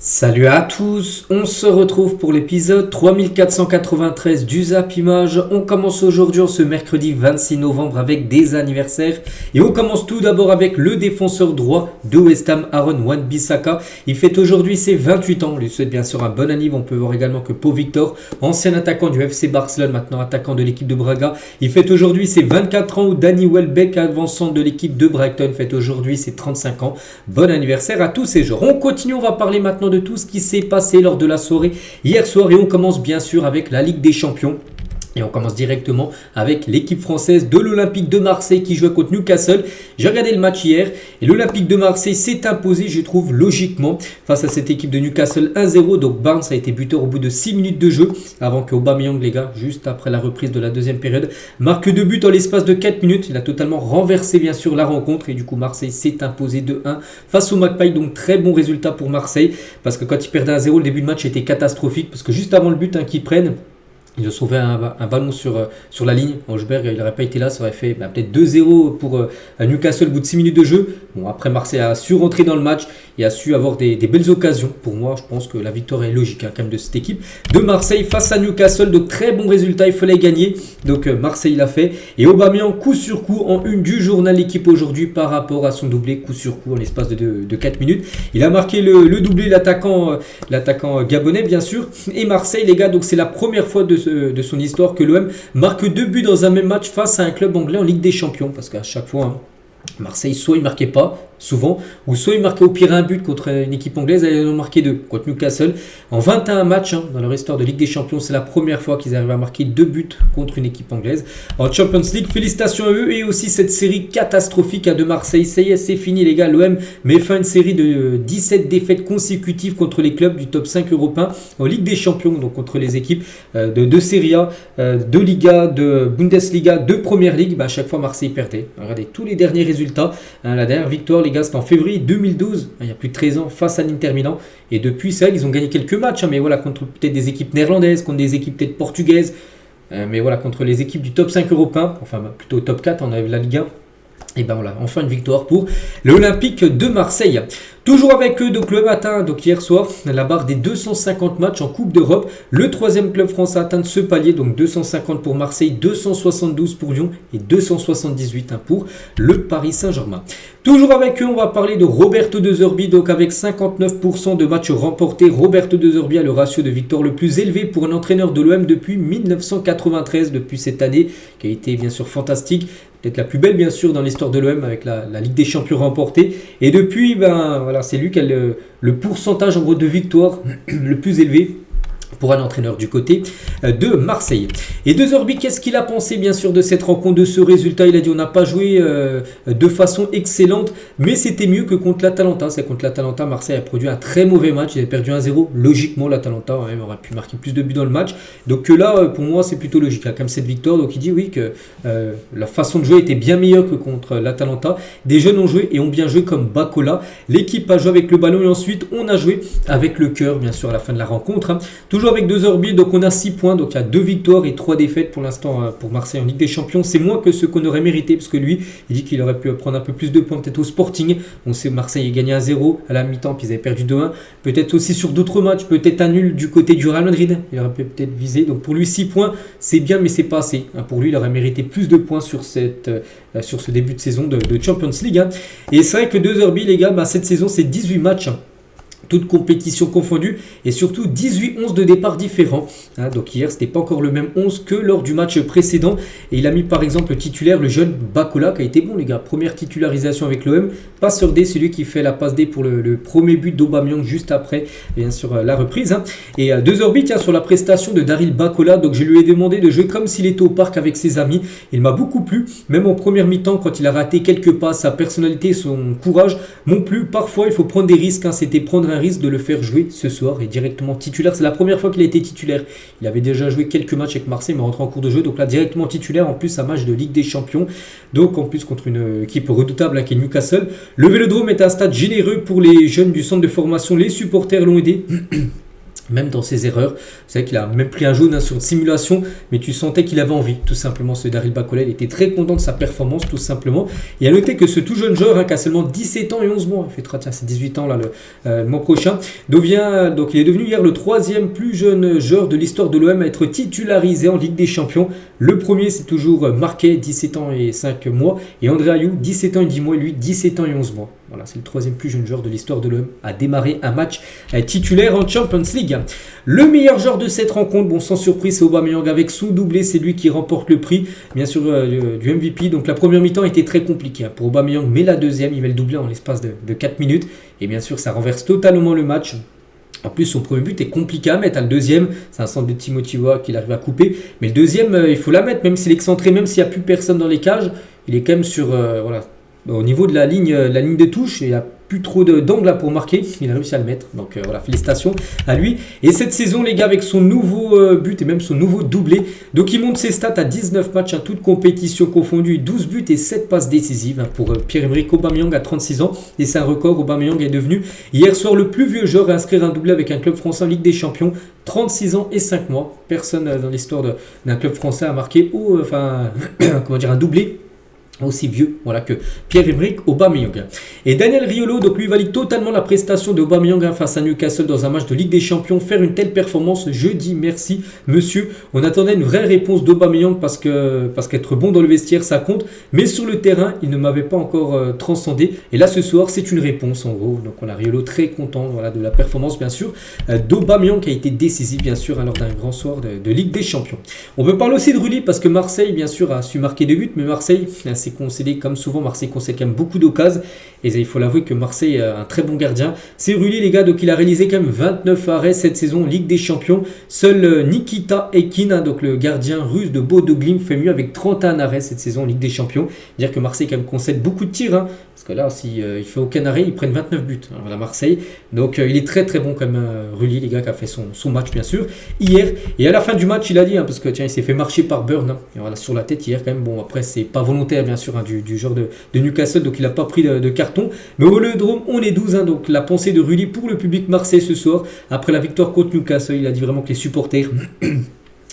Salut à tous, on se retrouve pour l'épisode 3493 du Zap Image. On commence aujourd'hui ce mercredi 26 novembre avec des anniversaires. Et on commence tout d'abord avec le défenseur droit de West Ham, Aaron Wan-Bissaka. Il fête aujourd'hui ses 28 ans, on lui souhaite bien sûr un bon anniversaire. On peut voir également que Pau Victor, ancien attaquant du FC Barcelone, maintenant attaquant de l'équipe de Braga. Il fête aujourd'hui ses 24 ans, ou Danny Welbeck, avançant de l'équipe de Brighton, fête aujourd'hui ses 35 ans. Bon anniversaire à tous ces joueurs. On continue, on va parler maintenant de tout ce qui s'est passé lors de la soirée hier soir et on commence bien sûr avec la Ligue des Champions. Et on commence directement avec l'équipe française de l'Olympique de Marseille qui jouait contre Newcastle. J'ai regardé le match hier et l'Olympique de Marseille s'est imposé, je trouve, logiquement face à cette équipe de Newcastle 1-0. Donc Barnes a été buteur au bout de 6 minutes de jeu avant que Aubameyang, les gars, juste après la reprise de la deuxième période, marque 2 buts en l'espace de 4 minutes. Il a totalement renversé bien sûr la rencontre et du coup Marseille s'est imposé 2-1 face au Magpies. Donc très bon résultat pour Marseille parce que quand ils perdaient 1-0, le début de match était catastrophique parce que juste avant le but qu'ils prennent, ils ont sauvé un ballon sur la ligne. Hochberg, il n'aurait pas été là, ça aurait fait peut-être 2-0 pour Newcastle au bout de 6 minutes de jeu. Bon, après, Marseille a su rentrer dans le match et a su avoir des belles occasions. Pour moi, je pense que la victoire est logique quand même de cette équipe de Marseille face à Newcastle. Donc, très bon résultat, il fallait gagner. Donc, Marseille l'a fait. Et Aubameyang, coup sur coup, en une du journal L'équipe aujourd'hui par rapport à son doublé, coup sur coup, en l'espace de 4 minutes. Il a marqué le doublé, l'attaquant gabonais, bien sûr. Et Marseille, les gars, donc c'est la première fois de son histoire que l'OM marque 2 buts dans un même match face à un club anglais en Ligue des Champions. Parce qu'à chaque fois, Marseille, soit il ne marquait pas, souvent, ou soit il marquait au pire un but contre une équipe anglaise, et ils en ont marqué 2 contre Newcastle. En 21 matchs dans leur histoire de Ligue des Champions, c'est la première fois qu'ils arrivent à marquer 2 buts contre une équipe anglaise. En Champions League, félicitations à eux et aussi cette série catastrophique de Marseille. Ça y est, c'est fini les gars, l'OM met fin à une série de 17 défaites consécutives contre les clubs du top 5 européen en Ligue des Champions, donc contre les équipes de Serie A, de Liga, de Bundesliga, de Première Ligue. À chaque fois Marseille perdait. Regardez tous les derniers résultats. La dernière victoire, les gars, c'était en février 2012, il y a plus de 13 ans, face à l'Inter Milan. Et depuis, c'est vrai qu'ils ont gagné quelques matchs, mais voilà, contre peut-être des équipes néerlandaises, contre des équipes peut-être portugaises. Mais voilà, contre les équipes du top 5 européen, enfin plutôt top 4, on avait la Ligue 1. Et ben voilà, enfin une victoire pour l'Olympique de Marseille. Toujours avec eux, donc le matin, donc hier soir, la barre des 250 matchs en Coupe d'Europe. Le troisième club français a atteint ce palier, donc 250 pour Marseille, 272 pour Lyon et 278 pour le Paris Saint-Germain. Toujours avec eux, on va parler de Roberto De Zerbi, donc avec 59% de matchs remportés. Roberto De Zerbi a le ratio de victoire le plus élevé pour un entraîneur de l'OM depuis 1993, depuis cette année, qui a été bien sûr fantastique. Peut-être la plus belle bien sûr dans l'histoire de l'OM avec la Ligue des Champions remportée. Et depuis, voilà, c'est lui qui a le pourcentage en gros de victoire le plus élevé pour un entraîneur du côté de Marseille. Et De Zerbi, qu'est-ce qu'il a pensé bien sûr de cette rencontre, de ce résultat? Il a dit on n'a pas joué de façon excellente, mais c'était mieux que contre l'Atalanta. C'est contre l'Atalanta, Marseille a produit un très mauvais match, il a perdu 1-0. Logiquement, l'Atalanta aurait pu marquer plus de buts dans le match. Donc là, pour moi, c'est plutôt logique. Il y a quand même cette victoire, donc il dit oui que la façon de jouer était bien meilleure que contre l'Atalanta. Des jeunes ont joué et ont bien joué comme Bacola. L'équipe a joué avec le ballon et ensuite on a joué avec le cœur, bien sûr, à la fin de la rencontre. Toujours avec De Zerbi, donc on a 6 points, donc il y a 2 victoires et 3 défaites pour l'instant pour Marseille en Ligue des Champions. C'est moins que ce qu'on aurait mérité, parce que lui, il dit qu'il aurait pu prendre un peu plus de points peut-être au Sporting. On sait Marseille a gagné 1-0 à la mi-temps, puis ils avaient perdu 2-1. Peut-être aussi sur d'autres matchs, peut-être un nul du côté du Real Madrid. Il aurait peut-être visé. Donc pour lui, 6 points, c'est bien, mais c'est pas assez. Pour lui, il aurait mérité plus de points sur ce début de saison de Champions League. Et c'est vrai que De Zerbi, les gars, cette saison, c'est 18 matchs. Toutes compétitions confondues et surtout 18 11 de départ différents. Donc hier, c'était pas encore le même 11 que lors du match précédent. Et il a mis par exemple titulaire le jeune Bacola qui a été bon les gars. Première titularisation avec l'OM. Passeur D, c'est lui qui fait la passe D pour le premier but d'Aubameyang juste après, bien sûr, la reprise. Et De Zerbi, sur la prestation de Daryl Bacola, donc je lui ai demandé de jouer comme s'il était au parc avec ses amis. Il m'a beaucoup plu, même en première mi-temps quand il a raté quelques passes, sa personnalité, son courage m'ont plu. Parfois, il faut prendre des risques. C'était prendre un risque de le faire jouer ce soir et directement titulaire. C'est la première fois qu'il a été titulaire. Il avait déjà joué quelques matchs avec Marseille, mais rentré en cours de jeu. Donc là, directement titulaire. En plus, un match de Ligue des Champions. Donc en plus, contre une équipe redoutable qui est Newcastle. Le Vélodrome est un stade généreux pour les jeunes du centre de formation. Les supporters l'ont aidé. Même dans ses erreurs, vous savez qu'il a même pris un jaune sur une simulation, mais tu sentais qu'il avait envie, tout simplement. Ce Daryl Bacola, il était très content de sa performance, tout simplement. Et à noter que ce tout jeune joueur, qui a seulement 17 ans et 11 mois, il fait ses 18 ans là, le mois prochain, donc il est devenu hier le 3e plus jeune joueur de l'histoire de l'OM à être titularisé en Ligue des Champions. Le premier, c'est toujours Marquet, 17 ans et 5 mois, et André Ayew, 17 ans et 10 mois, et lui, 17 ans et 11 mois. Voilà, c'est le 3e plus jeune joueur de l'histoire de l'OM à démarrer un match titulaire en Champions League. Le meilleur joueur de cette rencontre, sans surprise, c'est Aubameyang avec son doublé, c'est lui qui remporte le prix, bien sûr, du MVP. Donc la première mi-temps était très compliquée pour Aubameyang, mais la deuxième, il met le doublé en l'espace de 4 minutes. Et bien sûr, ça renverse totalement le match. En plus, son premier but est compliqué à mettre. Le deuxième, c'est un centre de Timothy Weah qu'il arrive à couper. Mais le deuxième, il faut la mettre, même s'il est excentré, même s'il n'y a plus personne dans les cages. Il est quand même sur... au niveau de la ligne de touche, il n'y a plus trop d'angle pour marquer. Il a réussi à le mettre. Donc félicitations à lui. Et cette saison, les gars, avec son nouveau but et même son nouveau doublé. Donc il monte ses stats à 19 matchs, toutes compétitions confondues. 12 buts et 7 passes décisives pour Pierre-Emerick Aubameyang à 36 ans. Et c'est un record. Aubameyang est devenu hier soir le plus vieux joueur à inscrire un doublé avec un club français en Ligue des Champions. 36 ans et 5 mois. Personne dans l'histoire d'un club français a marqué un doublé aussi vieux que Pierre-Emerick Aubameyang. Et Daniel Riolo, donc lui valide totalement la prestation de Aubameyang face à Newcastle dans un match de Ligue des Champions. Faire une telle performance, je dis merci monsieur. On attendait une vraie réponse d'Aubameyang parce qu'être bon dans le vestiaire ça compte, mais sur le terrain il ne m'avait pas encore transcendé. Et là ce soir c'est une réponse en gros. Donc on a Riolo très content de la performance bien sûr d'Aubameyang qui a été décisif bien sûr lors d'un grand soir de Ligue des Champions. On peut parler aussi de Rulli parce que Marseille bien sûr a su marquer 2 buts, mais Marseille c'est concédé comme souvent. Marseille concède quand même beaucoup d'occasions et il faut l'avouer que Marseille a un très bon gardien. C'est Rulli les gars, donc il a réalisé quand même 29 arrêts cette saison en Ligue des Champions. Seul Nikita Ekin, donc le gardien russe de Bodo Glimt, fait mieux avec 31 arrêts cette saison en Ligue des Champions. Dire que Marseille quand même concède beaucoup de tirs, parce que là s'il ne fait aucun arrêt ils prennent 29 buts à Marseille. Donc il est très très bon quand même Rulli les gars, qui a fait son match bien sûr hier. Et à la fin du match il a dit parce que il s'est fait marcher par Burn sur la tête hier quand même. Bon après c'est pas volontaire bien sûr du joueur de Newcastle, donc il n'a pas pris de carton. Mais au Vélodrome, on est 12. Donc la pensée de Rulli pour le public marseillais ce soir. Après la victoire contre Newcastle, il a dit vraiment que les supporters...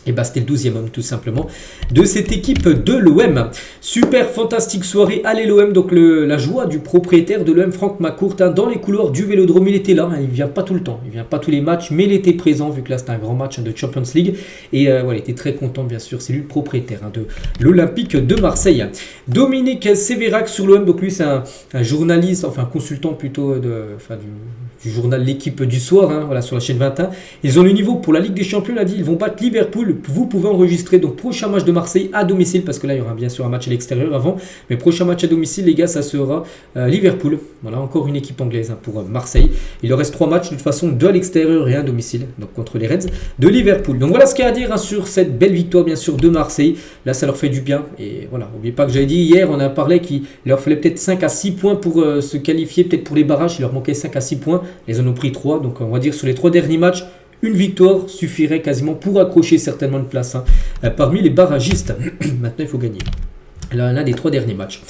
Et c'était le 12e homme tout simplement de cette équipe de l'OM. Super fantastique soirée à l'OM. Donc la joie du propriétaire de l'OM, Franck McCourt, dans les couloirs du Vélodrome. Il était là, il ne vient pas tout le temps, il ne vient pas tous les matchs, mais il était présent vu que là c'était un grand match de Champions League. Et il était très content bien sûr, c'est lui le propriétaire de l'Olympique de Marseille. Dominique Sévérac sur l'OM, donc lui c'est un journaliste, un consultant plutôt du journal L'équipe du soir, sur la chaîne 21. Ils ont le niveau pour la Ligue des Champions, il a dit, ils vont battre Liverpool. Vous pouvez enregistrer donc prochain match de Marseille à domicile, parce que là il y aura bien sûr un match à l'extérieur avant, mais prochain match à domicile les gars, ça sera Liverpool. Voilà, encore une équipe anglaise pour Marseille. Il leur reste 3 matchs de toute façon, 2 à l'extérieur et 1 à domicile, donc contre les Reds de Liverpool. Donc voilà ce qu'il y a à dire sur cette belle victoire bien sûr de Marseille. Là ça leur fait du bien, et voilà, n'oubliez pas que j'avais dit hier, on a parlé qu'il leur fallait peut-être 5 à 6 points pour se qualifier peut-être pour les barrages. Il leur manquait 5 à 6 points, ils en ont pris 3, donc on va dire sur les 3 derniers matchs, une victoire suffirait quasiment pour accrocher certainement une place parmi les barragistes. Maintenant, il faut gagner. Là, l'un des 3 derniers matchs.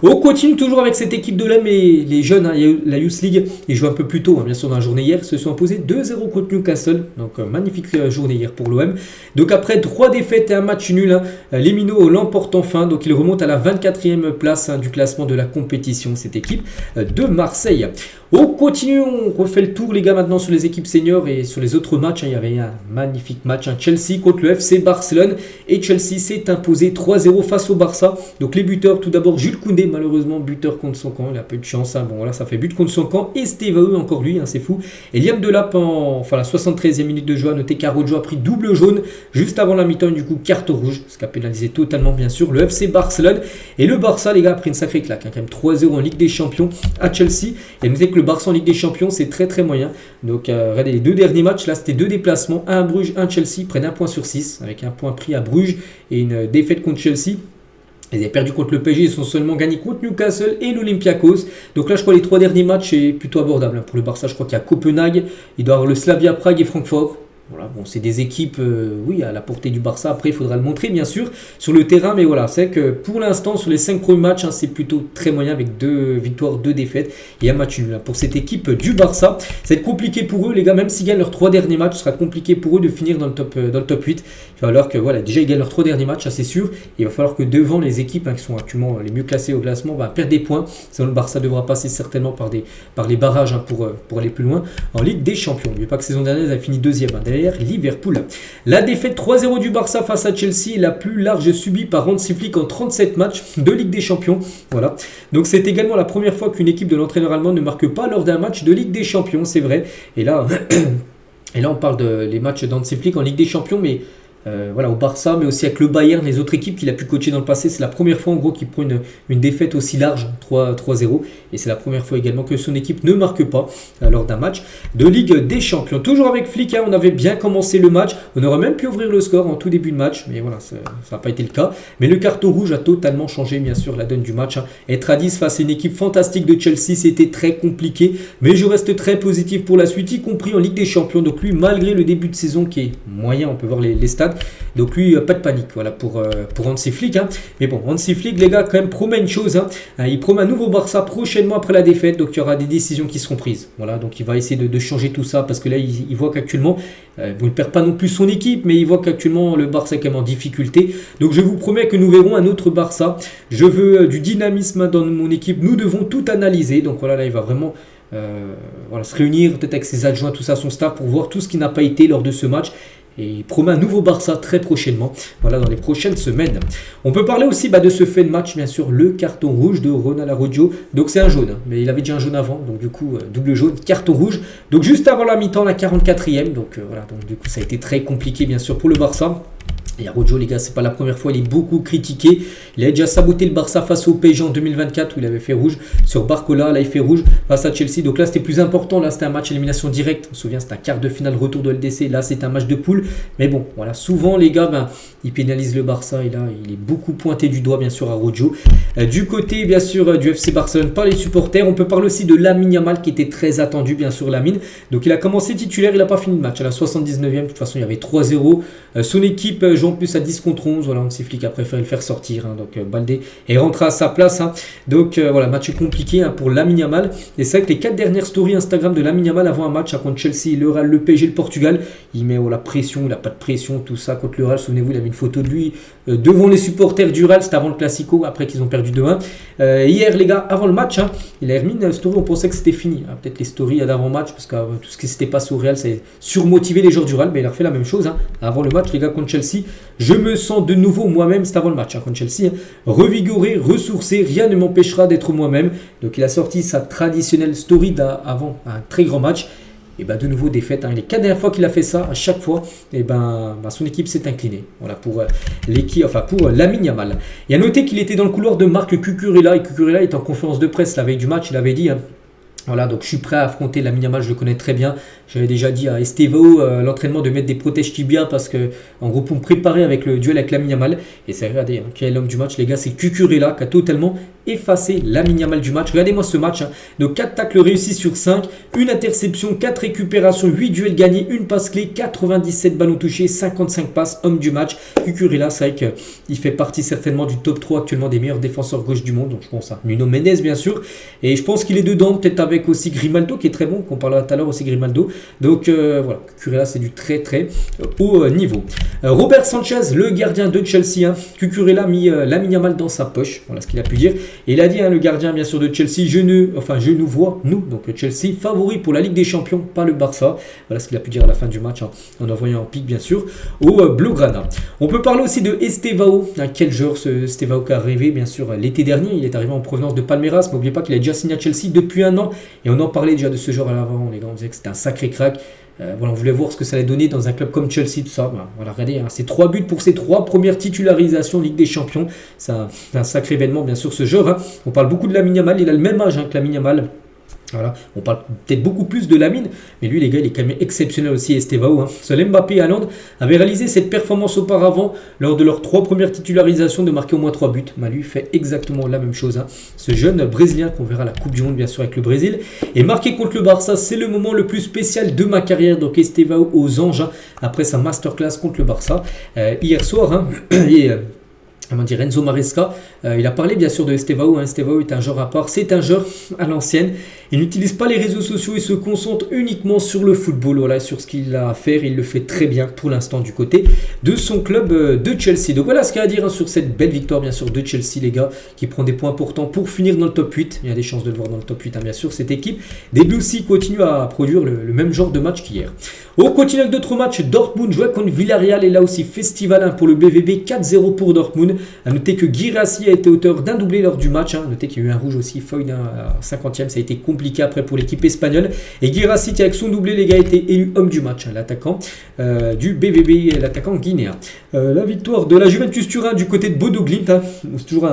On continue toujours avec cette équipe de l'OM et les jeunes. La Youth League, ils jouent un peu plus tôt, bien sûr, dans la journée hier. Se sont imposés 2-0 contre Newcastle. Donc, magnifique journée hier pour l'OM. Donc, après 3 défaites et un match nul, les Minots l'emportent enfin. Donc, ils remontent à la 24e place du classement de la compétition, cette équipe de Marseille. On continue, on refait le tour les gars maintenant sur les équipes seniors et sur les autres matchs. Il y avait un magnifique match, Chelsea contre le FC Barcelone. Et Chelsea s'est imposé 3-0 face au Barça. Donc les buteurs, tout d'abord Jules Koundé, malheureusement buteur contre son camp. Il a pas eu de chance. Bon voilà, ça fait but contre son camp. Et Steve Aoui, encore lui, c'est fou. Et Liam Delap, la 73e minute de jeu, a noté qu'Arojo a pris double jaune juste avant la mi-temps. Et du coup, carte rouge, ce qui a pénalisé totalement bien sûr le FC Barcelone. Et le Barça, les gars, a pris une sacrée claque. Quand même 3-0 en Ligue des Champions à Chelsea. Et notez que le Barça en Ligue des Champions, c'est très très moyen. Donc regardez les 2 derniers matchs, là c'était 2 déplacements, un à Bruges, un à Chelsea, ils prennent 1 point sur 6 avec un point pris à Bruges et une défaite contre Chelsea. Ils avaient perdu contre le PSG, ils sont seulement gagnés contre Newcastle et l'Olympiakos. Donc là je crois les 3 derniers matchs c'est plutôt abordable pour le Barça. Je crois qu'il y a Copenhague, il doit avoir le Slavia Prague et Francfort. Voilà, bon, c'est des équipes, oui, à la portée du Barça. Après, il faudra le montrer, bien sûr, sur le terrain. Mais voilà, c'est que pour l'instant, sur les 5 premiers matchs, c'est plutôt très moyen avec 2 victoires, 2 défaites et un match nul. Pour cette équipe du Barça, ça va être compliqué pour eux, les gars. Même s'ils gagnent leurs 3 derniers matchs, ce sera compliqué pour eux de finir dans le top 8. Il va falloir que, voilà, déjà, ils gagnent leurs 3 derniers matchs, ça c'est sûr. Et il va falloir que devant les équipes qui sont actuellement les mieux classées au classement, perdent des points. Sinon, le Barça devra passer certainement par les barrages pour aller plus loin en Ligue des Champions. N'oubliez pas que saison dernière, ils avaient fini deuxième derrière Liverpool. La défaite 3-0 du Barça face à Chelsea est la plus large subie par Hansi Flick en 37 matchs de Ligue des Champions. Voilà. Donc c'est également la première fois qu'une équipe de l'entraîneur allemand ne marque pas lors d'un match de Ligue des Champions, c'est vrai. Et là, on parle les matchs d'Hansi Flick en Ligue des Champions, mais voilà, au Barça, mais aussi avec le Bayern, les autres équipes qu'il a pu coacher dans le passé. C'est la première fois en gros qu'il prend une défaite aussi large, 3-0. Et c'est la première fois également que son équipe ne marque pas lors d'un match de Ligue des Champions. Toujours avec Flick, on avait bien commencé le match. On aurait même pu ouvrir le score en tout début de match, mais voilà, ça n'a pas été le cas. Mais le carton rouge a totalement changé, bien sûr, la donne du match. Être à 10 face à une équipe fantastique de Chelsea, c'était très compliqué. Mais je reste très positif pour la suite, y compris en Ligue des Champions. Donc lui, malgré le début de saison qui est moyen, on peut voir les stades. Donc lui, pas de panique, voilà, pour Hansi Flick. Mais bon, Hansi Flick, les gars, quand même promet une chose. Il promet un nouveau Barça prochainement après la défaite. Donc il y aura des décisions qui seront prises. Voilà, donc il va essayer de changer tout ça parce que là, il voit qu'actuellement, il ne perd pas non plus son équipe, mais il voit qu'actuellement, le Barça est quand même en difficulté. Donc je vous promets que nous verrons un autre Barça. Je veux du dynamisme dans mon équipe. Nous devons tout analyser. Donc voilà, là, il va vraiment... se réunir peut-être avec ses adjoints, tout ça, son staff pour voir tout ce qui n'a pas été lors de ce match. Et il promet un nouveau Barça très prochainement, voilà, dans les prochaines semaines. On peut parler aussi de ce fait de match, bien sûr, le carton rouge de Ronald Araujo. Donc c'est un jaune, mais il avait déjà un jaune avant, donc du coup, double jaune, carton rouge. Donc juste avant la mi-temps, la 44e, donc voilà, donc du coup ça a été très compliqué, bien sûr, pour le Barça. Et Araujo, les gars, c'est pas la première fois, il est beaucoup critiqué. Il a déjà saboté le Barça face au PSG en 2024 où il avait fait rouge. Sur Barcola, là il fait rouge face à Chelsea. Donc là c'était plus important, là c'était un match élimination directe. On se souvient, c'était un quart de finale retour de LDC. Là c'est un match de poule. Mais bon, voilà, souvent les gars, ils pénalisent le Barça. Et là il est beaucoup pointé du doigt, bien sûr, Araujo. Du côté, bien sûr, du FC Barcelone par les supporters, on peut parler aussi de Lamine Yamal qui était très attendu, bien sûr, Lamine. Donc il a commencé titulaire, il n'a pas fini le match. À la 79e, de toute façon il y avait 3-0. Son équipe en plus à 10 contre 11, voilà, Hansi Flick a préféré le faire sortir, donc Baldé est rentré à sa place, donc voilà, match compliqué pour Lamine Yamal. Et c'est vrai que les 4 dernières stories Instagram de Lamine Yamal avant un match contre Chelsea, le Real, le PSG, le Portugal, il met la pression, il n'a pas de pression, tout ça contre le Real. Souvenez-vous, il a mis une photo de lui devant les supporters du Real, c'était avant le Classico, après qu'ils ont perdu 2-1. Hier les gars, avant le match, il a remis une story, on pensait que c'était fini, peut-être les stories d'avant-match, parce que tout ce qui s'était passé au Real, ça a surmotivé les joueurs du Real, mais il a refait la même chose avant le match, les gars, contre Chelsea. Je me sens de nouveau moi-même, c'est avant le match contre Chelsea, revigoré, ressourcé, rien ne m'empêchera d'être moi-même. Donc il a sorti sa traditionnelle story avant un très grand match. Et de nouveau défaite. Les 4 dernières fois qu'il a fait ça, à chaque fois, son équipe s'est inclinée. Voilà pour l'équipe, pour Lamine Yamal. Et à noter qu'il était dans le couloir de Marc Cucurella, et Cucurella est en conférence de presse la veille du match, il avait dit. Voilà, donc je suis prêt à affronter Lamine Yamal, je le connais très bien. J'avais déjà dit à Estevao l'entraînement de mettre des protèges tibia parce que, en gros, pour me préparer avec le duel avec Lamine Yamal. Et c'est, regardez, qui est l'homme du match, les gars, c'est Cucurella qui a totalement effacé Lamine Yamal du match. Regardez-moi ce match. Donc 4 tacles réussis sur 5, une interception, 4 récupérations, 8 duels gagnés, une passe clé, 97 ballons touchés, 55 passes, homme du match. Cucurella, c'est vrai qu'il fait partie certainement du top 3 actuellement des meilleurs défenseurs gauche du monde. Donc je pense à Nuno Mendes, bien sûr. Et je pense qu'il est dedans, peut-être avec aussi Grimaldo qui est très bon, qu'on parlera tout à l'heure aussi Grimaldo. Donc voilà, Cucurella c'est du très très haut niveau. Robert Sanchez, le gardien de Chelsea, Cucurella a mis Lamine Yamal dans sa poche, voilà ce qu'il a pu dire. Et il a dit, le gardien bien sûr de Chelsea, je nous vois, nous, donc Chelsea, favori pour la Ligue des Champions, pas le Barça. Voilà ce qu'il a pu dire à la fin du match, en envoyant un pic bien sûr au Blaugrana. On peut parler aussi de Estevao, quel joueur ce Estevao qui est arrivé bien sûr l'été dernier, il est arrivé en provenance de Palmeiras, mais n'oubliez pas qu'il a déjà signé à Chelsea depuis un an. Et on en parlait déjà de ce joueur à l'avant, les gars, on disait que c'était un sacré crack. Voilà, on voulait voir ce que ça allait donner dans un club comme Chelsea, tout ça. Voilà, regardez, c'est 3 buts pour ses 3 premières titularisations Ligue des Champions. C'est un sacré événement, bien sûr, ce joueur. On parle beaucoup de Lamine Yamal, il a le même âge que Lamine Yamal. Voilà, on parle peut-être beaucoup plus de Lamine, mais lui les gars il est quand même exceptionnel aussi, Estevao. Seul Mbappé et Haaland avaient réalisé cette performance auparavant lors de leurs 3 premières titularisations de marquer au moins 3 buts. Lui fait exactement la même chose. Ce jeune Brésilien qu'on verra à la Coupe du Monde bien sûr avec le Brésil et marqué contre le Barça, c'est le moment le plus spécial de ma carrière. Donc Estevao aux anges après sa masterclass contre le Barça hier soir. Comment dire, Enzo Maresca, il a parlé bien sûr de Estevao. Estevao est un joueur à part, c'est un joueur à l'ancienne. Il n'utilise pas les réseaux sociaux, il se concentre uniquement sur le football, voilà, sur ce qu'il a à faire. Il le fait très bien pour l'instant du côté de son club de Chelsea. Donc voilà ce qu'il y a à dire sur cette belle victoire bien sûr de Chelsea les gars, qui prend des points importants pour finir dans le top 8. Il y a des chances de le voir dans le top 8 bien sûr. Cette équipe des Blues Sea continue à produire le même genre de match qu'hier. On continue avec d'autres matchs. Dortmund jouait contre Villarreal et là aussi festival pour le BVB, 4-0 pour Dortmund. A noter que Guirassy a été auteur d'un doublé lors du match. Notez qu'il y a eu un rouge aussi, Foyt à 50e. Ça a été compliqué après pour l'équipe espagnole. Et Guirassy, avec son doublé, les gars, a été élu homme du match. L'attaquant du BVB, l'attaquant guinéen. La victoire de la Juventus Turin du côté de Bodo Glimt. C'est toujours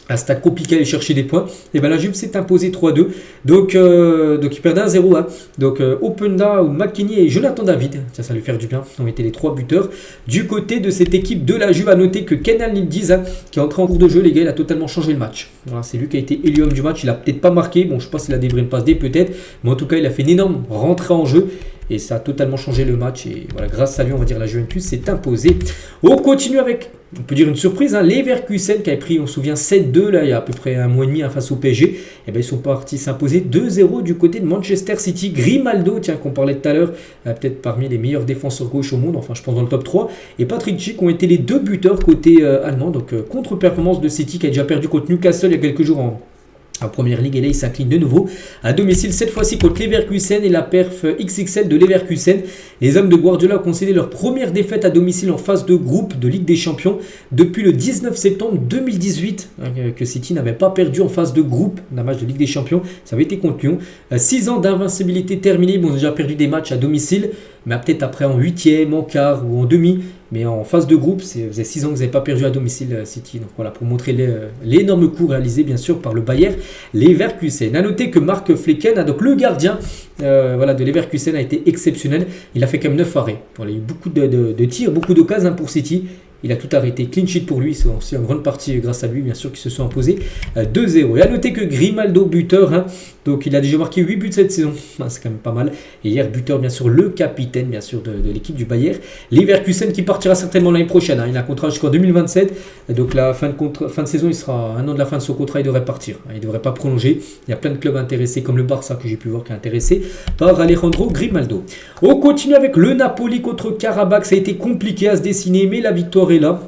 un stade compliqué à aller chercher des points. Et bien la Juve s'est imposée 3-2. Donc ils perdent 1-0. Donc Openda, McKinney et Jonathan David, ça lui faire du bien, ont été les 3 buteurs. Du côté de cette équipe de la Juve, à noter que Kenan Yildiz, qui est entré en cours de jeu, les gars, il a totalement changé le match. Voilà, c'est lui qui a été élu homme du match. Il a peut-être pas marqué. Bon, je sais pas s'il a délivré une passe D peut-être. Mais en tout cas, il a fait une énorme rentrée en jeu. Et ça a totalement changé le match. Et voilà, grâce à lui, on va dire, la Juventus s'est imposée. On continue avec, on peut dire une surprise, Leverkusen qui avait pris, on se souvient, 7-2 là, il y a à peu près un mois et demi face au PSG. Et bien, ils sont partis s'imposer 2-0 du côté de Manchester City. Grimaldo, tiens, qu'on parlait tout à l'heure, peut-être parmi les meilleurs défenseurs gauche au monde, enfin je pense dans le top 3. Et Patrick Schick ont été les 2 buteurs côté allemand. Donc contre-performance de City qui a déjà perdu contre Newcastle il y a quelques jours en Première Ligue, et là il s'incline de nouveau à domicile, cette fois-ci contre Leverkusen et la perf XXL de Leverkusen. Les hommes de Guardiola ont concédé leur première défaite à domicile en phase de groupe de Ligue des Champions depuis le 19 septembre 2018 que City n'avait pas perdu en phase de groupe d'un match de Ligue des Champions. Ça avait été contre Lyon. 6 ans d'invincibilité terminés, ils ont déjà perdu des matchs à domicile, mais peut-être après en 8e, en quart ou en demi. Mais en phase de groupe, ça faisait 6 ans que vous n'avez pas perdu à domicile City. Donc voilà, pour montrer l'énorme coup réalisé bien sûr par le Bayer Leverkusen. A noter que Marc Flecken, donc le gardien de Leverkusen, a été exceptionnel. Il a fait quand même 9 arrêts. Voilà, il y a eu beaucoup de tirs, beaucoup d'occasions pour City. Il a tout arrêté, clean sheet pour lui, c'est aussi en grande partie grâce à lui bien sûr qui se sont imposés 2-0. Et à noter que Grimaldo buteur, donc il a déjà marqué 8 buts cette saison, c'est quand même pas mal. Et hier buteur bien sûr le capitaine bien sûr de l'équipe du Bayer Leverkusen qui partira certainement l'année prochaine. Il a un contrat jusqu'en 2027, donc la fin de saison il sera un an de la fin de son contrat, il devrait partir, il ne devrait pas prolonger. Il y a plein de clubs intéressés comme le Barça que j'ai pu voir qui est intéressé par Alejandro Grimaldo. On continue avec le Napoli contre Karabakh, ça a été compliqué à se dessiner mais la victoire est là.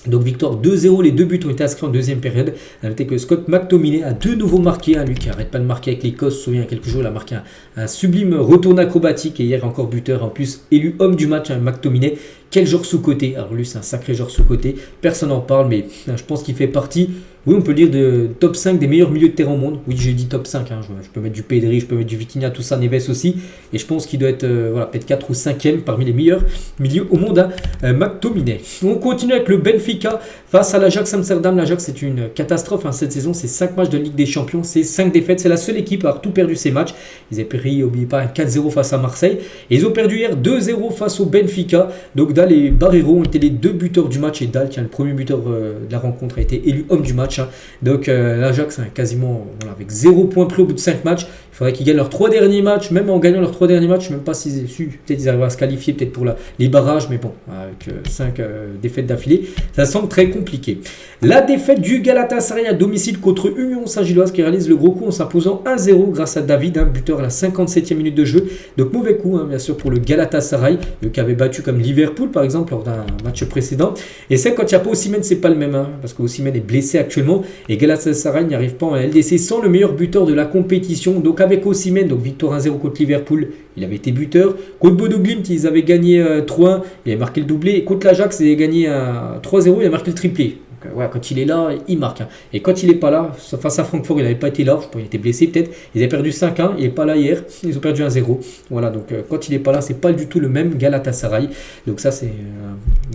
Donc victoire 2-0, les 2 buts ont été inscrits en deuxième période. A noter que Scott McTominay a de nouveau marqué, lui qui n'arrête pas de marquer avec l'Écosse. Je me souviens il y a quelques jours, il a marqué un sublime retour acrobatique et hier encore buteur, en plus élu homme du match, McTominay. Quel joueur sous-côté. Alors lui c'est un sacré joueur sous-côté, personne n'en parle, mais je pense qu'il fait partie, oui on peut le dire, de top 5 des meilleurs milieux de terrain au monde. Oui j'ai dit top 5, je peux mettre du Pedri, je peux mettre du Vitinha, tout ça, Neves aussi. Et je pense qu'il doit être peut-être 4 ou 5e parmi les meilleurs milieux au monde, McTominay. On continue avec le Benfica face à l'Ajax Amsterdam. L'Ajax c'est une catastrophe cette saison, c'est 5 matchs de Ligue des Champions, c'est 5 défaites, c'est la seule équipe à avoir tout perdu ces matchs. Ils avaient pris, n'oubliez pas, un 4-0 face à Marseille. Et ils ont perdu hier 2-0 face au Benfica. Donc Dal et Barreiro ont été les 2 buteurs du match et Dal, le premier buteur de la rencontre, a été élu homme du match. Donc l'Ajax quasiment avec 0 points pris au bout de 5 matchs. Il faudrait qu'ils gagnent leurs 3 derniers matchs. Même en gagnant leurs 3 derniers matchs, je ne sais même pas s'ils aient su. Peut-être ils arrivent à se qualifier peut-être pour les barrages. Mais bon, avec 5 défaites d'affilée, ça semble très compliqué. La défaite du Galatasaray à domicile contre Union Saint-Gilloise qui réalise le gros coup en s'imposant 1-0 grâce à David, buteur à la 57e minute de jeu. Donc mauvais coup bien sûr pour le Galatasaray, qui avait battu comme Liverpool par exemple lors d'un match précédent. Et c'est quand il n'y a pas Osimhen, c'est pas le même, parce que Osimhen est blessé actuellement et Galatasaray n'y arrive pas en LDC sans le meilleur buteur de la compétition. Donc avec Osimhen, donc victoire 1-0 contre Liverpool, il avait été buteur. Contre Bodo Glimt, ils avaient gagné 3-1, il avait marqué le doublé. Et contre l'Ajax, ils avaient gagné 3-0, il a marqué le triplé. Donc, voilà, quand il est là, il marque. Et quand il n'est pas là, face à Francfort, il n'avait pas été là, je pense qu'il était blessé peut-être. Ils avaient perdu 5-1, il n'est pas là hier, ils ont perdu 1-0. Voilà, donc quand il n'est pas là, c'est pas du tout le même Galatasaray. Donc ça c'est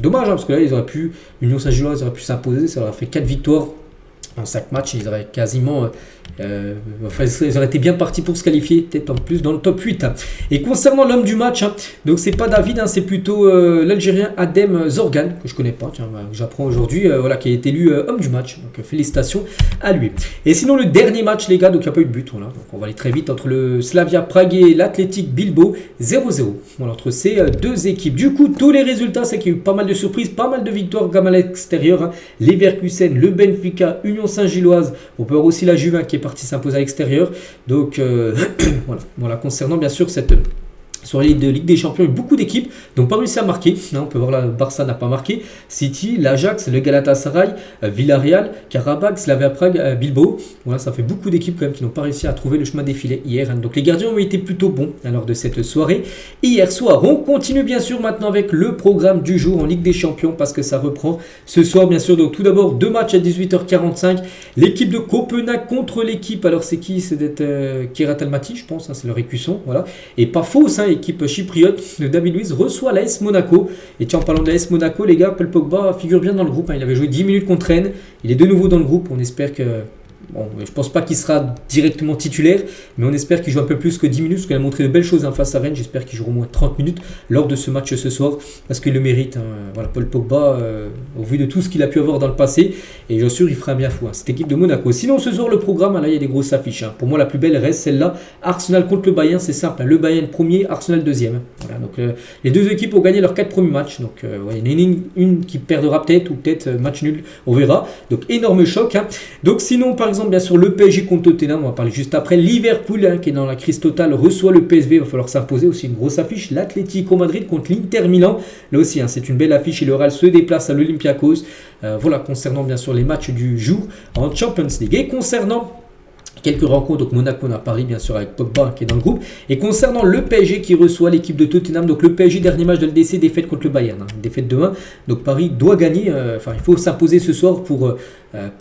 dommage, parce que là, Union Saint-Gilloise aurait pu s'imposer, ça aurait fait 4 victoires. En 5 matchs, ils auraient quasiment... ils auraient été bien partis pour se qualifier, peut-être en plus dans le top 8. Et concernant l'homme du match, donc c'est pas David, c'est plutôt l'Algérien Adem Zorgan, que je connais pas, que j'apprends aujourd'hui, qui a été élu homme du match. Donc félicitations à lui. Et sinon le dernier match les gars, donc il n'y a pas eu de but, voilà. Donc on va aller très vite entre le Slavia Prague et l'Athletic Bilbao, 0-0. Voilà, entre ces deux équipes. Du coup, tous les résultats, c'est qu'il y a eu pas mal de surprises, pas mal de victoires comme à l'extérieur. Leverkusen, le Benfica, Union Saint-Gilloise, on peut voir aussi la Juve qui est partie s'imposer à l'extérieur. Donc voilà, concernant bien sûr cette soirée de Ligue des Champions, il y a eu beaucoup d'équipes n'ont pas réussi à marquer. On peut voir la Barça n'a pas marqué, City, l'Ajax, le Galatasaray, Villarreal, Karabakh, Slavia Prague, Bilbao. Voilà, ça fait beaucoup d'équipes quand même qui n'ont pas réussi à trouver le chemin des filets hier. Donc les gardiens ont été plutôt bons lors de cette soirée. Hier soir, on continue bien sûr maintenant avec le programme du jour en Ligue des Champions parce que ça reprend ce soir bien sûr. Donc tout d'abord 2 matchs à 18h45. L'équipe de Copenhague contre l'équipe, alors c'est qui? C'est d'être Kirat Almaty je pense, c'est leur écusson. Voilà. Et pas faux, équipe chypriote de David Luiz reçoit l'AS Monaco. Et tiens, en parlant de l'AS Monaco, les gars, Paul Pogba figure bien dans le groupe. Il avait joué 10 minutes contre Rennes. Il est de nouveau dans le groupe. On espère que... Bon, je pense pas qu'il sera directement titulaire, mais on espère qu'il joue un peu plus que 10 minutes, parce qu'il a montré de belles choses face à Rennes. J'espère qu'il jouera au moins 30 minutes lors de ce match ce soir, parce qu'il le mérite. Voilà, Paul Pogba, au vu de tout ce qu'il a pu avoir dans le passé, et je suis sûr il fera bien fou, cette équipe de Monaco. Sinon, ce soir, le programme, là, il y a des grosses affiches. Pour moi, la plus belle reste celle-là. Arsenal contre le Bayern, c'est simple. Le Bayern premier, Arsenal deuxième. Voilà, donc les deux équipes ont gagné leurs 4 premiers matchs. Donc, il y en a une qui perdra peut-être, ou peut-être match nul, on verra. Donc, énorme choc. Donc, sinon, par exemple, bien sûr, le PSG contre Tottenham, on va parler juste après. Liverpool, qui est dans la crise totale, reçoit le PSV, il va falloir s'imposer, aussi une grosse affiche. L'Atlético Madrid contre l'Inter Milan, là aussi, c'est une belle affiche, et le Real se déplace à l'Olympiakos. Voilà, concernant bien sûr les matchs du jour en Champions League. Et concernant quelques rencontres, donc Monaco, on a Paris bien sûr avec Pogba qui est dans le groupe. Et concernant le PSG qui reçoit l'équipe de Tottenham, donc le PSG, dernier match de LDC, défaite contre le Bayern, défaite de 1. Donc Paris doit gagner, il faut s'imposer ce soir pour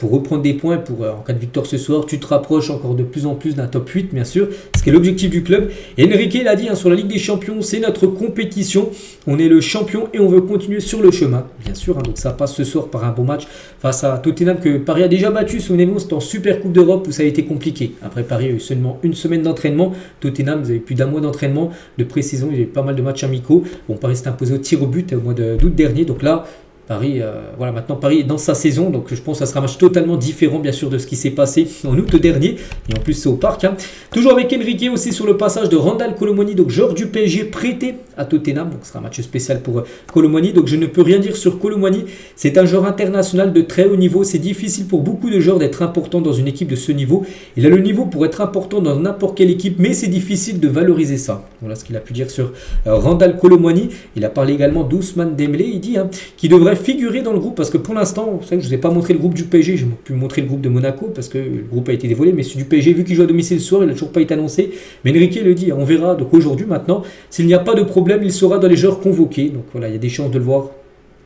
reprendre des points, en cas de victoire ce soir, tu te rapproches encore de plus en plus d'un top 8 bien sûr, ce qui est l'objectif du club. Et Enrique l'a dit sur la Ligue des Champions, c'est notre compétition, on est le champion et on veut continuer sur le chemin, bien sûr. Donc ça passe ce soir par un bon match face à Tottenham que Paris a déjà battu, souvenez-vous, c'était en Super Coupe d'Europe où ça a été compliqué. Après Paris a eu seulement une semaine d'entraînement, Tottenham vous avez plus d'un mois d'entraînement, de pré-saison, il y a eu pas mal de matchs amicaux. Bon, Paris s'est imposé au tir au but au mois d'août dernier, donc là Paris, maintenant Paris est dans sa saison, donc je pense que ça sera un match totalement différent bien sûr de ce qui s'est passé en août dernier, et en plus c'est au parc. Toujours avec Enrique aussi sur le passage de Randal Colomoni, donc joueur du PSG prêté à Tottenham, donc ce sera un match spécial pour Colomoni, donc je ne peux rien dire sur Colomoni, c'est un joueur international de très haut niveau, c'est difficile pour beaucoup de joueurs d'être importants dans une équipe de ce niveau, il a le niveau pour être important dans n'importe quelle équipe, mais c'est difficile de valoriser ça. Voilà ce qu'il a pu dire sur Randal Colomoni. Il a parlé également d'Ousmane Dembélé, il dit qu'il devrait figurer dans le groupe, parce que pour l'instant, vous savez que je ne vous ai pas montré le groupe du PSG, j'ai pu montrer le groupe de Monaco parce que le groupe a été dévoilé, mais celui du PSG, vu qu'il joue à domicile ce soir, il n'a toujours pas été annoncé. Mais Enrique le dit, on verra donc aujourd'hui maintenant, s'il n'y a pas de problème, il sera dans les joueurs convoqués. Donc voilà, il y a des chances de le voir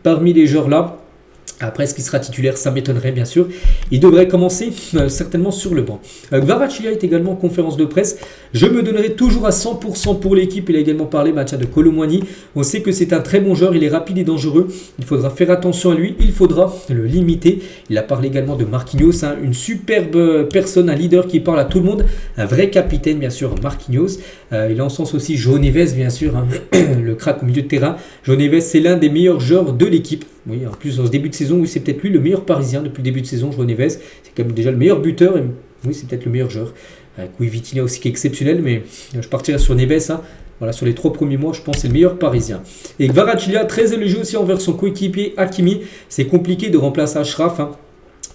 parmi les joueurs là. Après, est-ce qu'il sera titulaire? Ça m'étonnerait bien sûr. Il devrait commencer certainement sur le banc. Kvaratskhelia est également en conférence de presse. Je me donnerai toujours à 100% pour l'équipe. Il a également parlé de Colomoni. On sait que c'est un très bon joueur. Il est rapide et dangereux. Il faudra faire attention à lui. Il faudra le limiter. Il a parlé également de Marquinhos. Une superbe personne, un leader qui parle à tout le monde. Un vrai capitaine, bien sûr, Marquinhos. Il a en sens aussi João Neves, bien sûr. Le crack au milieu de terrain. João Neves, c'est l'un des meilleurs joueurs de l'équipe. Oui, en plus, dans ce début de saison, oui, c'est peut-être lui le meilleur parisien depuis le début de saison, João Neves. C'est quand même déjà le meilleur buteur. Et oui, c'est peut-être le meilleur joueur. Oui, Vitinha aussi qui est exceptionnel, mais je partirai sur Neves. Voilà, sur les 3 premiers mois, je pense que c'est le meilleur parisien. Et Kvaratskhelia, très élogieux aussi envers son coéquipier Hakimi. C'est compliqué de remplacer Achraf.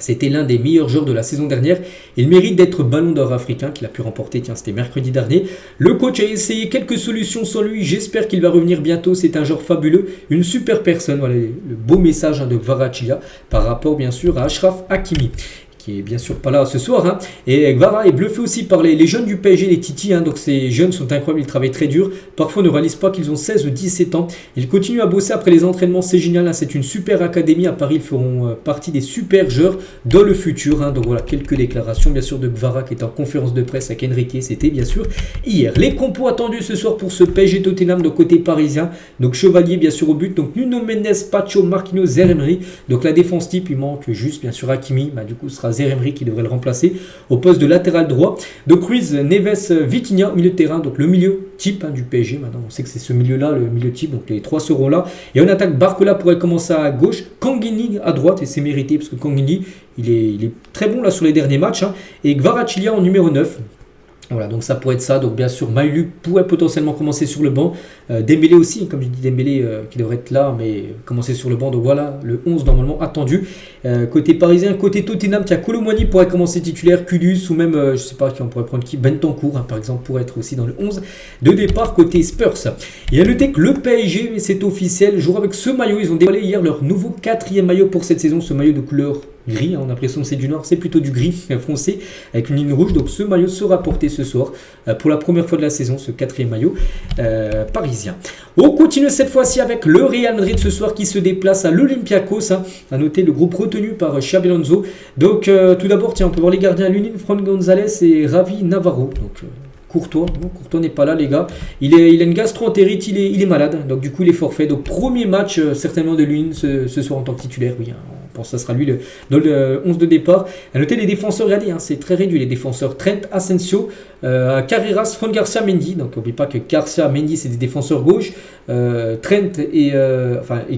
C'était l'un des meilleurs joueurs de la saison dernière. Il mérite d'être ballon d'or africain qu'il a pu remporter, c'était mercredi dernier. Le coach a essayé quelques solutions sans lui. J'espère qu'il va revenir bientôt. C'est un joueur fabuleux, une super personne. Voilà le beau message de Kvaratskhelia par rapport bien sûr à Achraf Hakimi, qui est bien sûr pas là ce soir. Et Kvara est bluffé aussi par les jeunes du PSG, les Titi. Donc ces jeunes sont incroyables, ils travaillent très dur. Parfois on ne réalise pas qu'ils ont 16 ou 17 ans. Ils continuent à bosser après les entraînements, c'est génial. C'est une super académie à Paris. Ils feront partie des super joueurs dans le futur. Donc voilà, quelques déclarations bien sûr de Kvara qui est en conférence de presse avec Enrique. C'était bien sûr hier. Les compos attendus ce soir pour ce PSG Tottenham de côté parisien. Donc Chevalier bien sûr au but. Donc Nuno Mendes, Pacho, Marquinhos, Zaire Emery. Donc la défense type, il manque juste bien sûr Hakimi. Du coup ce sera Zaire qui devrait le remplacer au poste de latéral droit. Donc Ruiz, Neves, Vitinha au milieu de terrain, donc le milieu type du PSG. Maintenant on sait que c'est ce milieu-là, le milieu type, donc les trois seront là. Et en attaque, Barcola pourrait commencer à gauche, Kanguini à droite, et c'est mérité parce que Kanguini il est très bon là sur les derniers matchs, et Kvaratskhelia en numéro 9. Voilà, donc ça pourrait être ça. Donc bien sûr, Maïlu pourrait potentiellement commencer sur le banc. Dembélé aussi, comme je dis, Dembélé qui devrait être là, mais commencer sur le banc. Donc voilà, le 11 normalement attendu. Côté parisien, côté Tottenham, Kolo Muani pourrait commencer titulaire, Kudus ou même, je sais pas qui on pourrait prendre qui, Bentancur par exemple, pourrait être aussi dans le 11 de départ côté Spurs. Et à noter que le PSG, c'est officiel, jouera avec ce maillot. Ils ont dévoilé hier leur nouveau 4e maillot pour cette saison, ce maillot de couleur gris, on a l'impression que c'est du noir, c'est plutôt du gris foncé avec une ligne rouge. Donc ce maillot sera porté ce soir pour la première fois de la saison, ce 4e maillot parisien. On continue cette fois-ci avec le Real Madrid ce soir qui se déplace à l'Olympiakos. À noter le groupe retenu par Xabi Alonso. Donc tout d'abord, tiens, on peut voir les gardiens Lunin, Fran González et Ravi Navarro. Donc Courtois, non, Courtois n'est pas là les gars, il a une gastro-entérite, il est malade, donc du coup il est forfait. Donc premier match certainement de Lunin ce soir en tant que titulaire, oui, on pense que ça sera lui dans le 11 de départ. À noter les défenseurs, regardez, c'est très réduit les défenseurs, Trent, Asensio, Carreras, Fran Garcia, Mendy. Donc n'oubliez pas que Garcia, Mendy c'est des défenseurs gauche, Trent et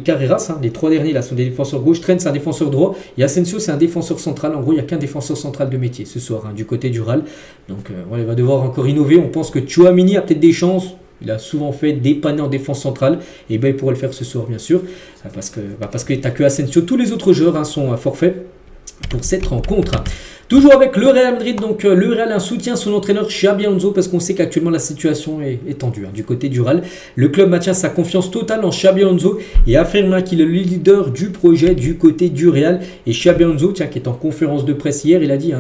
Carreras, les trois derniers là sont des défenseurs gauche, Trent c'est un défenseur droit et Asensio c'est un défenseur central. En gros il n'y a qu'un défenseur central de métier ce soir du côté du Real. Donc voilà, il va devoir encore innover. On pense que Tchouaméni a peut-être des chances. Il a souvent fait dépanner en défense centrale. Et ben il pourrait le faire ce soir, bien sûr. Parce que tu n'as que Asensio. Tous les autres joueurs sont forfaits pour cette rencontre. Toujours avec le Real Madrid, donc le Real soutient son entraîneur Xabi Alonso parce qu'on sait qu'actuellement la situation est tendue du côté du Real. Le club maintient sa confiance totale en Xabi Alonso et affirme qu'il est le leader du projet du côté du Real. Et Xabi Alonso, qui est en conférence de presse hier, il a dit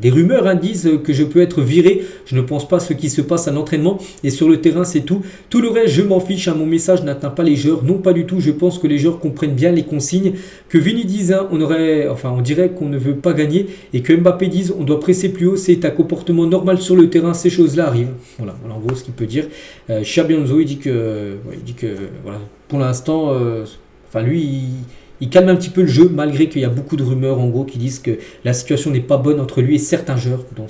des rumeurs disent que je peux être viré. Je ne pense pas ce qui se passe à l'entraînement et sur le terrain, c'est tout. Tout le reste, je m'en fiche. Mon message n'atteint pas les joueurs. Non, pas du tout. Je pense que les joueurs comprennent bien les consignes. Que Vini dise, on dirait qu'on ne veut pas gagner et que Mbappé disent on doit presser plus haut, c'est un comportement normal sur le terrain, ces choses-là arrivent. Voilà en gros ce qu'il peut dire. Xabi Alonso, il dit que voilà, pour l'instant, lui, il calme un petit peu le jeu, malgré qu'il y a beaucoup de rumeurs en gros qui disent que la situation n'est pas bonne entre lui et certains joueurs, dont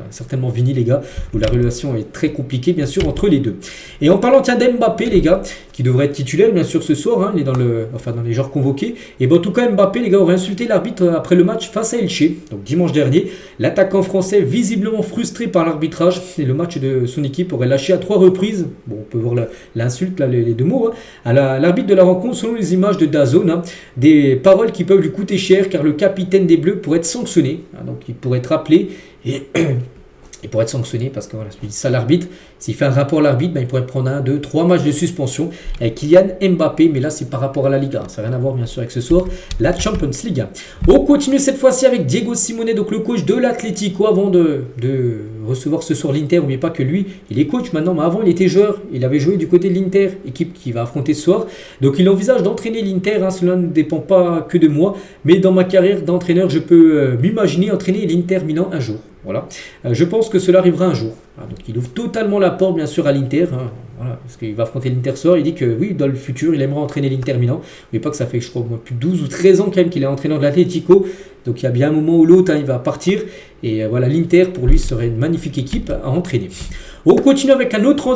certainement Vini les gars, où la relation est très compliquée bien sûr entre les deux. Et en parlant d'Mbappé les gars, qui devrait être titulaire bien sûr ce soir, il est dans les joueurs convoqués. Et en tout cas Mbappé les gars aurait insulté l'arbitre après le match face à Elche, donc dimanche dernier. L'attaquant français visiblement frustré par l'arbitrage et le match de son équipe aurait lâché à 3 reprises. Bon, on peut voir l'insulte là, les deux mots à l'arbitre de la rencontre selon les images de DAZN. Des paroles qui peuvent lui coûter cher car le capitaine des Bleus pourrait être sanctionné. Donc il pourrait être appelé et il pourrait être sanctionné parce que voilà, il dit ça l'arbitre. S'il fait un rapport à l'arbitre, il pourrait prendre 1, 2, 3 matchs de suspension avec Kylian Mbappé. Mais là, c'est par rapport à la Liga. Ça n'a rien à voir, bien sûr, avec ce soir, la Champions League. On continue cette fois-ci avec Diego Simeone, donc le coach de l'Atlético, avant de recevoir ce soir l'Inter. N'oubliez pas que lui, il est coach maintenant, mais avant, il était joueur. Il avait joué du côté de l'Inter, équipe qui va affronter ce soir. Donc, il envisage d'entraîner l'Inter. Cela ne dépend pas que de moi. Mais dans ma carrière d'entraîneur, je peux m'imaginer entraîner l'Inter Milan un jour. Voilà. Je pense que cela arrivera un jour. Donc il ouvre totalement la porte bien sûr à l'Inter. Voilà, parce qu'il va affronter l'Inter ce soir. Il dit que oui, dans le futur, il aimerait entraîner l'Inter Milan. Mais pas que ça fait, je crois, plus de 12 ou 13 ans quand même qu'il est entraîneur de l'Atlético. Donc il y a bien un moment ou l'autre, il va partir. Et voilà, l'Inter pour lui serait une magnifique équipe à entraîner. On continue avec un autre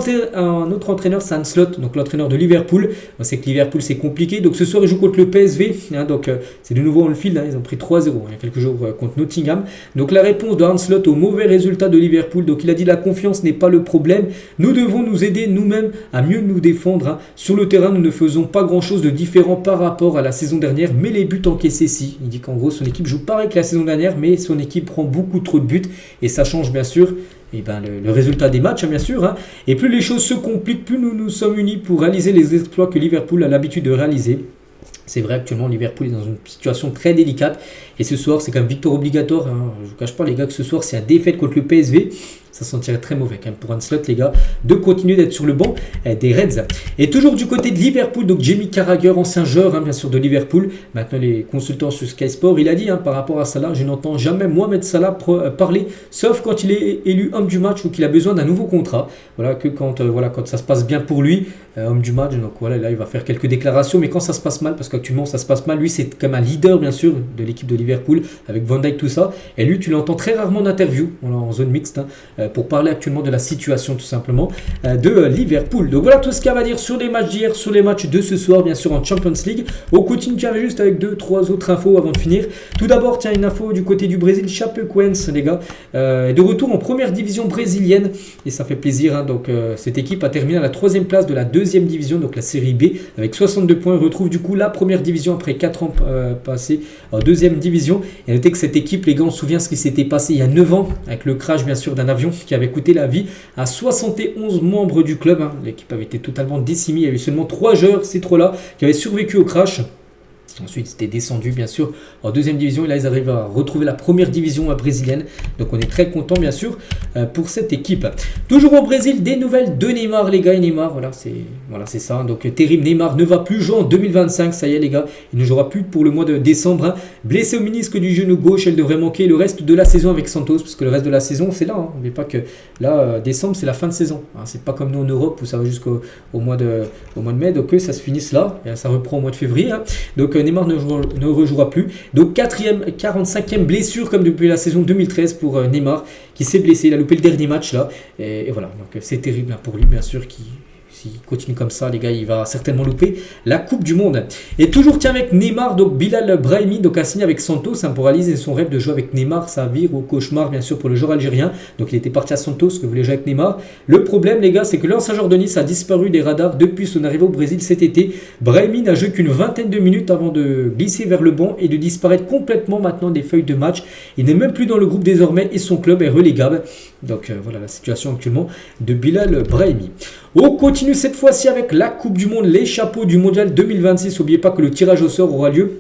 entraîneur, c'est Ancelotti, donc l'entraîneur de Liverpool. On sait que Liverpool c'est compliqué, donc ce soir il joue contre le PSV, donc c'est de nouveau on le file, ils ont pris 3-0 il y a quelques jours contre Nottingham. Donc la réponse de Ancelotti au mauvais résultat de Liverpool, donc il a dit la confiance n'est pas le problème, nous devons nous aider nous-mêmes à mieux nous défendre. Sur le terrain nous ne faisons pas grand-chose de différent par rapport à la saison dernière, mais les buts encaissés si. Il dit qu'en gros son équipe joue pareil que la saison dernière, mais son équipe prend beaucoup trop de buts et ça change bien sûr. Et le résultat des matchs, bien sûr. Et plus les choses se compliquent, plus nous nous sommes unis pour réaliser les exploits que Liverpool a l'habitude de réaliser. C'est vrai, actuellement, Liverpool est dans une situation très délicate. Et ce soir, c'est quand même victoire obligatoire. Je ne vous cache pas, les gars, que ce soir, c'est une défaite contre le PSV. ça sentirait très mauvais quand même pour Ancelotti, les gars, de continuer d'être sur le banc des Reds. Et toujours du côté de Liverpool, donc Jamie Carragher, ancien joueur bien sûr de Liverpool, maintenant les consultants sur Sky Sport, il a dit par rapport à Salah, je n'entends jamais Mohamed Salah parler, sauf quand il est élu homme du match ou qu'il a besoin d'un nouveau contrat. Voilà, que quand ça se passe bien pour lui, homme du match, donc voilà, là il va faire quelques déclarations, mais quand ça se passe mal, parce qu'actuellement ça se passe mal, lui c'est comme un leader bien sûr de l'équipe de Liverpool, avec Van Dijk, tout ça, et lui tu l'entends très rarement en interview, en zone mixte, pour parler actuellement de la situation tout simplement de Liverpool. Donc voilà tout ce qu'il y a à dire sur les matchs d'hier, sur les matchs de ce soir, bien sûr en Champions League. On continue juste avec 2-3 autres infos avant de finir. Tout d'abord, tiens, une info du côté du Brésil, Chapecoense, les gars, de retour en première division brésilienne, et ça fait plaisir, donc cette équipe a terminé à la 3e place de la 2e division, donc la série B, avec 62 points, retrouve du coup la première division après 4 ans passés en 2e division. Et notez que cette équipe, les gars, on se souvient ce qui s'était passé il y a 9 ans, avec le crash bien sûr d'un avion qui avait coûté la vie à 71 membres du club. L'équipe avait été totalement décimée, il y avait seulement 3 joueurs, ces 3-là, qui avaient survécu au crash. Ensuite, c'était descendu bien sûr en 2e division et là ils arrivent à retrouver la première division brésilienne. Donc on est très content bien sûr pour cette équipe. Toujours au Brésil, des nouvelles de Neymar, les gars. Et Neymar, voilà c'est ça. Donc terrible, Neymar ne va plus jouer en 2025, ça y est les gars, il ne jouera plus pour le mois de décembre. Blessé au ménisque du genou gauche, elle devrait manquer le reste de la saison avec Santos, parce que le reste de la saison c'est là. N'oubliez pas que là décembre c'est la fin de saison. C'est pas comme nous en Europe où ça va jusqu'au mois de mai, donc ça se finisse là et ça reprend au mois de février. Donc Neymar ne rejouera plus. Donc 45e blessure comme depuis la saison 2013 pour Neymar qui s'est blessé. Il a loupé le dernier match là. Et voilà, donc c'est terrible pour lui bien sûr s'il continue comme ça, les gars, il va certainement louper la Coupe du Monde. Et toujours tiens avec Neymar, donc Bilal Brahimi donc a signé avec Santos pour réaliser son rêve de jouer avec Neymar. Ça vire au cauchemar bien sûr pour le joueur algérien. Donc il était parti à Santos, que voulait jouer avec Neymar. Le problème les gars, c'est que l'ancien joueur de Nice a disparu des radars depuis son arrivée au Brésil cet été. Brahimi n'a joué qu'une vingtaine de minutes avant de glisser vers le banc et de disparaître complètement maintenant des feuilles de match. Il n'est même plus dans le groupe désormais et son club est relégable. Donc voilà la situation actuellement de Bilal Brahimi. On continue cette fois-ci avec la Coupe du Monde, les chapeaux du Mondial 2026. N'oubliez pas que le tirage au sort aura lieu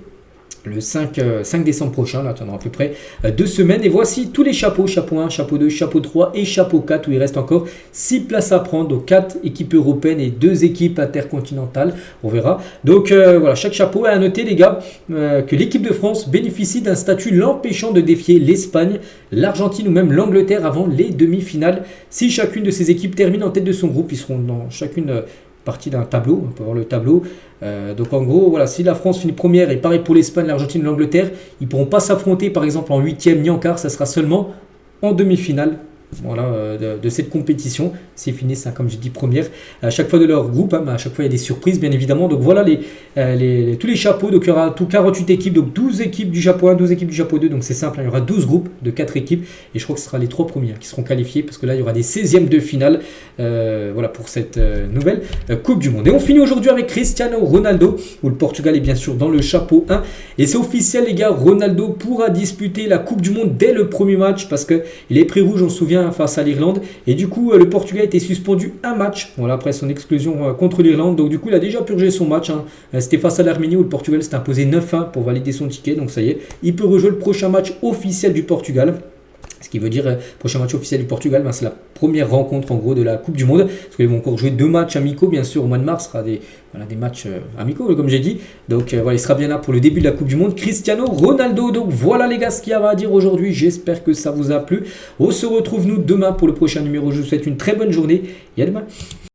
le 5 décembre prochain, là, on aura à peu près 2 semaines. Et voici tous les chapeaux, chapeau 1, chapeau 2, chapeau 3 et chapeau 4, où il reste encore 6 places à prendre. Donc 4 équipes européennes et 2 équipes intercontinentales, on verra. Donc voilà, chaque chapeau. Et à noter les gars, que l'équipe de France bénéficie d'un statut l'empêchant de défier l'Espagne, l'Argentine ou même l'Angleterre avant les demi-finales. Si chacune de ces équipes termine en tête de son groupe, ils seront dans chacune partie d'un tableau, on peut voir le tableau. Donc en gros, voilà, si la France finit première, et pareil pour l'Espagne, l'Argentine et l'Angleterre, ils ne pourront pas s'affronter par exemple en 8e ni en quart, ça sera seulement en demi-finale. Voilà, de cette compétition, c'est fini, ça, comme j'ai dit, première à chaque fois de leur groupe, mais à chaque fois il y a des surprises bien évidemment. Donc voilà tous les chapeaux, donc il y aura tout 48 équipes, donc 12 équipes du chapeau 1, 12 équipes du chapeau 2, donc c'est simple, il y aura 12 groupes de 4 équipes et je crois que ce sera les 3 premiers qui seront qualifiés, parce que là il y aura des 16e de finale, voilà pour cette nouvelle Coupe du Monde. Et on finit aujourd'hui avec Cristiano Ronaldo, où le Portugal est bien sûr dans le chapeau 1, et c'est officiel les gars, Ronaldo pourra disputer la Coupe du Monde dès le premier match, parce qu'il est pris rouge, on se souvient, face à l'Irlande, et du coup le Portugal a été suspendu un match, voilà, après son exclusion contre l'Irlande. Donc du coup il a déjà purgé son match, c'était face à l'Arménie où le Portugal s'est imposé 9-1 pour valider son ticket, donc ça y est, il peut rejouer le prochain match officiel du Portugal. Ce qui veut dire, prochain match officiel du Portugal, c'est la première rencontre en gros de la Coupe du Monde, parce qu'ils vont encore jouer 2 matchs amicaux bien sûr au mois de mars, ce sera des matchs amicaux comme j'ai dit. Donc voilà, il sera bien là pour le début de la Coupe du Monde, Cristiano Ronaldo. Donc voilà les gars ce qu'il y a à dire aujourd'hui, j'espère que ça vous a plu. On se retrouve nous demain pour le prochain numéro, je vous souhaite une très bonne journée et à demain.